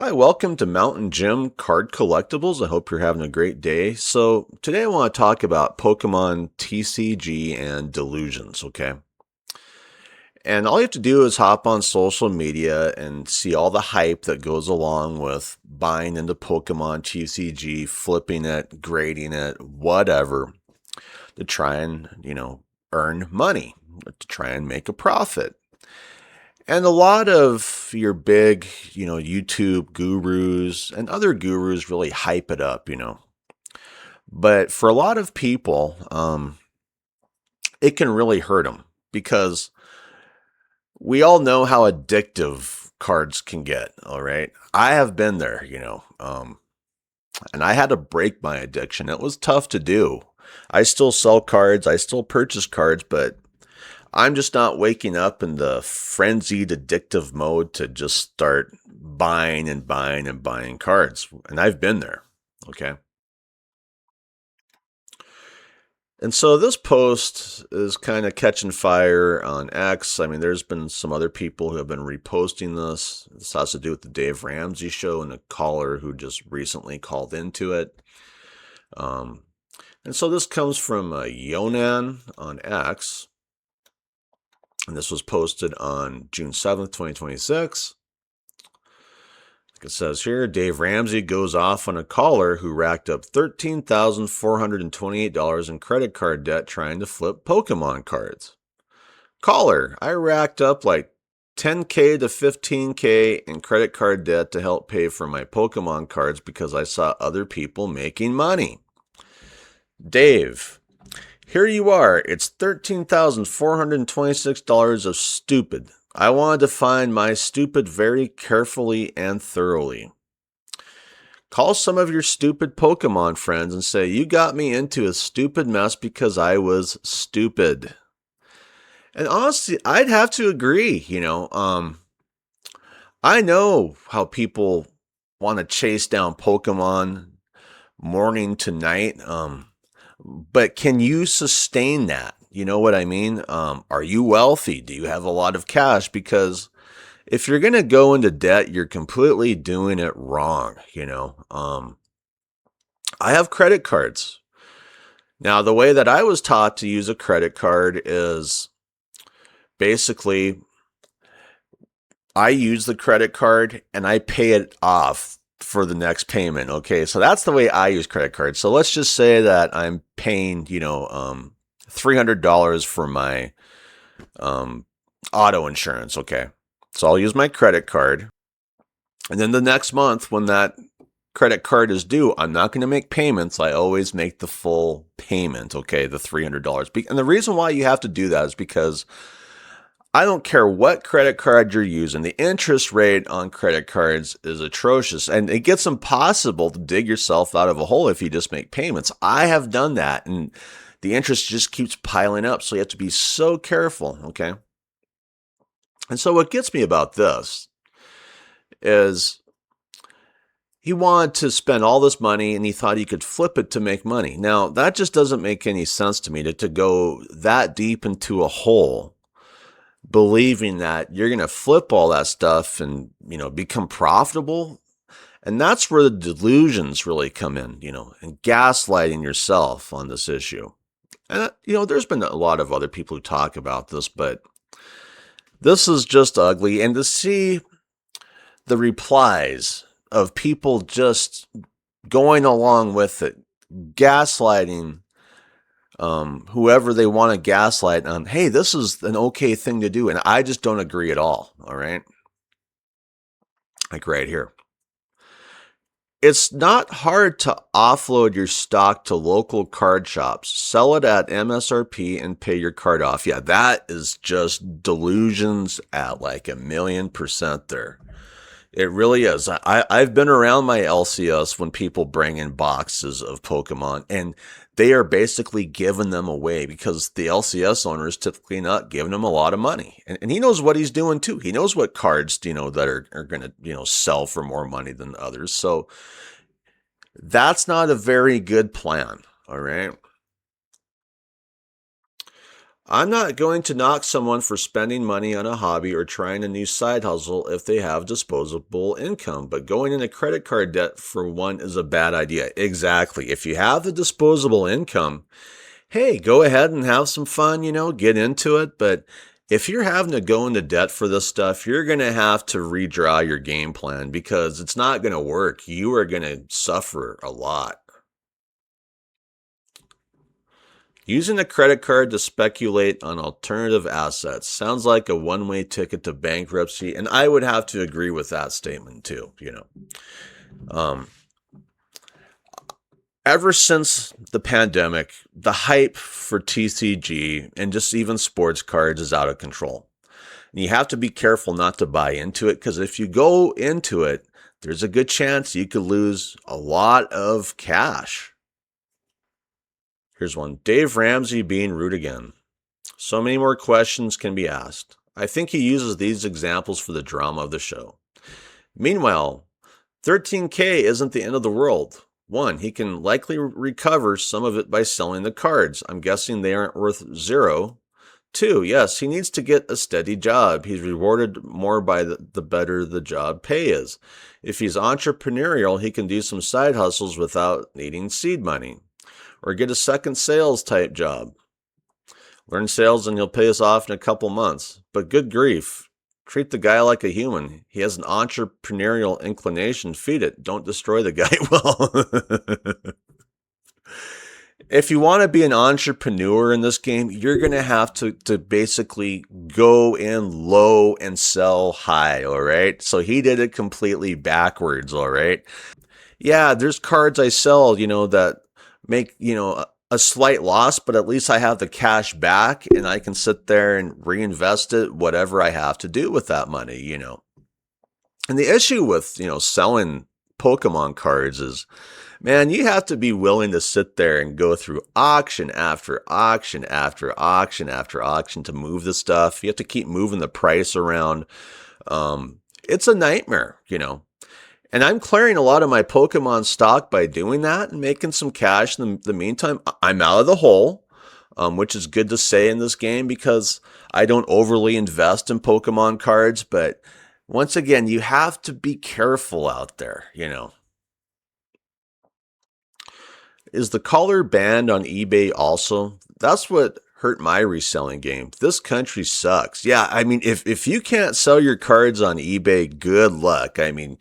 Hi, welcome to Mountain Gym Card Collectibles. I hope you're having a great day. So, today I want to talk about Pokémon TCG and Delusions, okay? And all you have to do is hop on social media and see all the hype that goes along with buying into Pokemon TCG, flipping it, grading it, whatever, to try and, earn money, to try and make a profit. And a lot of your big, YouTube gurus and other gurus really hype it up. But for a lot of people, it can really hurt them because we all know how addictive cards can get. All right. I have been there, and I had to break my addiction. It was tough to do. I still sell cards, I still purchase cards, but I'm just not waking up in the frenzied addictive mode to just start buying and buying and buying cards. And I've been there. Okay. And so this post is kind of catching fire on X. I mean, there's been some other people who have been reposting this. This has to do with the Dave Ramsey show and a caller who just recently called into it. And so this comes from Yonan on X. And this was posted on June 7th, 2026. Like it says here, Dave Ramsey goes off on a caller who racked up $13,428 in credit card debt trying to flip Pokemon cards. Caller, I racked up like 10K to 15K in credit card debt to help pay for my Pokemon cards because I saw other people making money. Dave, here you are. It's $13,426 of stupid. I wanted to find my stupid very carefully and thoroughly. Call some of your stupid Pokemon friends and say, you got me into a stupid mess because I was stupid. And honestly, I'd have to agree. I know how people want to chase down Pokemon morning to night. But can you sustain that? You know what I mean? Are you wealthy? Do you have a lot of cash? Because if you're going to go into debt, you're completely doing it wrong. I have credit cards. Now, the way that I was taught to use a credit card is basically I use the credit card and I pay it off for the next payment. Okay, so that's the way I use credit cards. So let's just say that I'm paying, $300 for my auto insurance. Okay, so I'll use my credit card, and then the next month when that credit card is due, I'm not going to make payments. I always make the full payment. Okay, the $300. And the reason why you have to do that is because I don't care what credit card you're using. The interest rate on credit cards is atrocious, and it gets impossible to dig yourself out of a hole if you just make payments. I have done that, and the interest just keeps piling up, so you have to be so careful, okay? And so what gets me about this is he wanted to spend all this money, and he thought he could flip it to make money. Now, that just doesn't make any sense to me to go that deep into a hole believing that you're going to flip all that stuff and, become profitable. And that's where the delusions really come in, and gaslighting yourself on this issue. And, there's been a lot of other people who talk about this, but this is just ugly. And to see the replies of people just going along with it, gaslighting whoever they want to gaslight on, hey, this is an okay thing to do. And I just don't agree at all. All right. Like right here. It's not hard to offload your stock to local card shops, sell it at MSRP and pay your card off. Yeah, that is just delusions at like 1,000,000% there. It really is. I've been around my LCS when people bring in boxes of Pokemon, and they are basically giving them away because the LCS owner is typically not giving them a lot of money. And he knows what he's doing too. He knows what cards, that are going to, sell for more money than others. So that's not a very good plan. All right. I'm not going to knock someone for spending money on a hobby or trying a new side hustle if they have disposable income, but going into credit card debt for one is a bad idea. Exactly. If you have the disposable income, hey, go ahead and have some fun, get into it. But if you're having to go into debt for this stuff, you're going to have to redraw your game plan because it's not going to work. You are going to suffer a lot. Using a credit card to speculate on alternative assets sounds like a one-way ticket to bankruptcy, and I would have to agree with that statement too. Um, Ever since the pandemic, the hype for TCG and just even sports cards is out of control. And you have to be careful not to buy into it because if you go into it, there's a good chance you could lose a lot of cash. Here's one. Dave Ramsey being rude again. So many more questions can be asked. I think he uses these examples for the drama of the show. Meanwhile, 13K isn't the end of the world. One, he can likely recover some of it by selling the cards. I'm guessing they aren't worth zero. Two, yes, he needs to get a steady job. He's rewarded more by the better the job pay is. If he's entrepreneurial, he can do some side hustles without needing seed money. Or get a second sales type job. Learn sales and he'll pay us off in a couple months. But good grief, treat the guy like a human. He has an entrepreneurial inclination. Feed it. Don't destroy the guy. Well, if you want to be an entrepreneur in this game, you're going to have to basically go in low and sell high, all right? So he did it completely backwards, all right? Yeah, there's cards I sell, that make, a slight loss, but at least I have the cash back and I can sit there and reinvest it, whatever I have to do with that money, And the issue with, selling Pokemon cards is, man, you have to be willing to sit there and go through auction after auction after auction after auction to move the stuff. You have to keep moving the price around. It's a nightmare, And I'm clearing a lot of my Pokemon stock by doing that and making some cash in the meantime. I'm out of the hole, which is good to say in this game because I don't overly invest in Pokemon cards. But once again, you have to be careful out there, Is the color banned on eBay also? That's what hurt my reselling game. This country sucks. Yeah, I mean, if you can't sell your cards on eBay, good luck. I mean,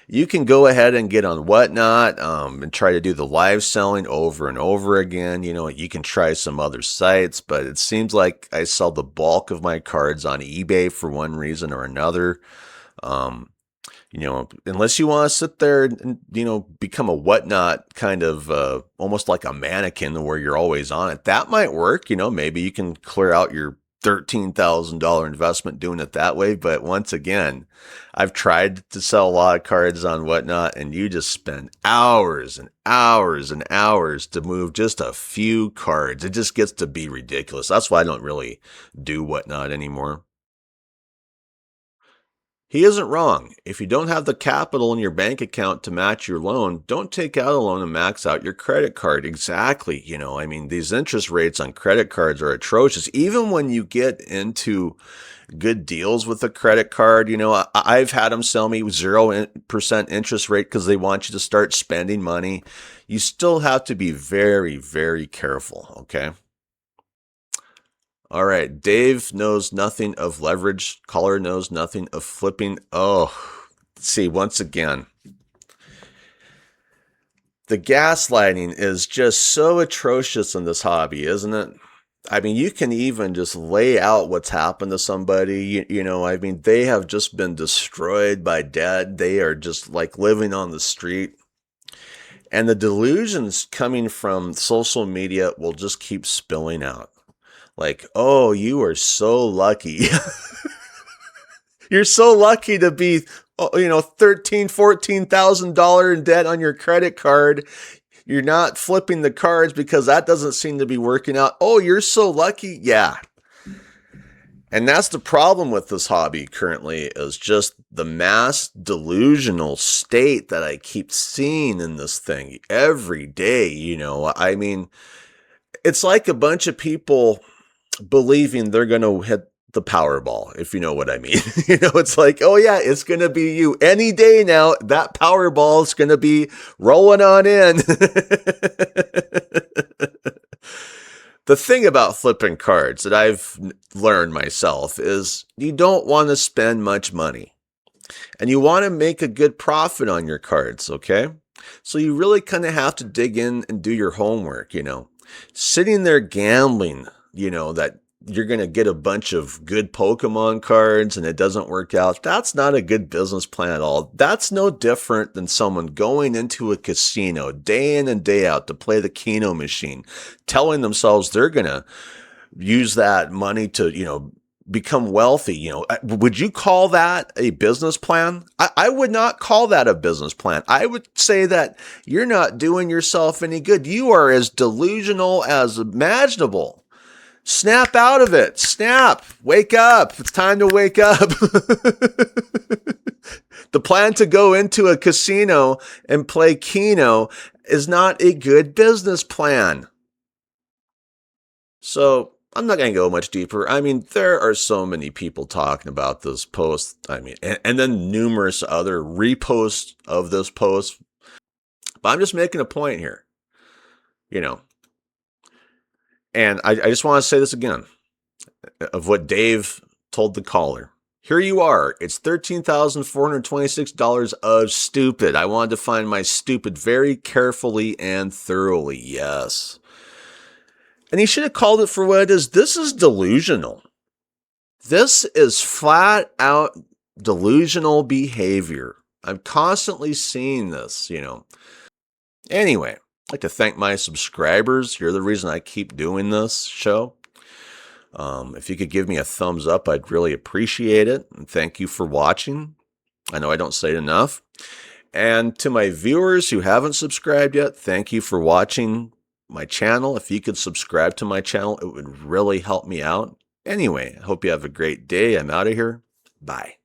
you can go ahead and get on Whatnot and try to do the live selling over and over again. You can try some other sites, but it seems like I sell the bulk of my cards on eBay for one reason or another. Unless you want to sit there and, become a Whatnot kind of almost like a mannequin where you're always on it. That might work. Maybe you can clear out your $13,000 investment doing it that way. But once again, I've tried to sell a lot of cards on Whatnot and you just spend hours and hours and hours to move just a few cards. It just gets to be ridiculous. That's why I don't really do Whatnot anymore. He isn't wrong. If you don't have the capital in your bank account to match your loan, don't take out a loan and max out your credit card. Exactly. These interest rates on credit cards are atrocious. Even when you get into good deals with a credit card, I've had them sell me 0% interest rate because they want you to start spending money. You still have to be very, very careful. Okay. All right, Dave knows nothing of leverage. Caller knows nothing of flipping. Oh, see, once again, the gaslighting is just so atrocious in this hobby, isn't it? You can even just lay out what's happened to somebody. They have just been destroyed by debt. They are just like living on the street. And the delusions coming from social media will just keep spilling out. Like, oh, you are so lucky. You're so lucky to be, $13,000, $14,000 in debt on your credit card. You're not flipping the cards because that doesn't seem to be working out. Oh, you're so lucky. Yeah. And that's the problem with this hobby currently is just the mass delusional state that I keep seeing in this thing every day. It's like a bunch of people believing they're going to hit the Powerball, if you know what I mean. It's like, oh yeah, it's going to be you any day now. That Powerball is going to be rolling on in. The thing about flipping cards that I've learned myself is you don't want to spend much money and you want to make a good profit on your cards, okay? So you really kind of have to dig in and do your homework, Sitting there gambling, that you're going to get a bunch of good Pokemon cards and it doesn't work out. That's not a good business plan at all. That's no different than someone going into a casino day in and day out to play the Keno machine, telling themselves they're going to use that money to, become wealthy. Would you call that a business plan? I would not call that a business plan. I would say that you're not doing yourself any good. You are as delusional as imaginable. Snap out of it. Snap. Wake up. It's time to wake up. The plan to go into a casino and play Keno is not a good business plan. So I'm not going to go much deeper. I mean, there are so many people talking about this post. I mean, and then numerous other reposts of this post. But I'm just making a point here, And I just want to say this again of what Dave told the caller. Here you are. It's $13,426 of stupid. I wanted to find my stupid very carefully and thoroughly. Yes. And he should have called it for what it is. This is delusional. This is flat out delusional behavior. I'm constantly seeing this, Anyway, I'd like to thank my subscribers. You're the reason I keep doing this show. If you could give me a thumbs up, I'd really appreciate it. And thank you for watching. I know I don't say it enough. And to my viewers who haven't subscribed yet, thank you for watching my channel. If you could subscribe to my channel, it would really help me out. Anyway, I hope you have a great day. I'm out of here. Bye.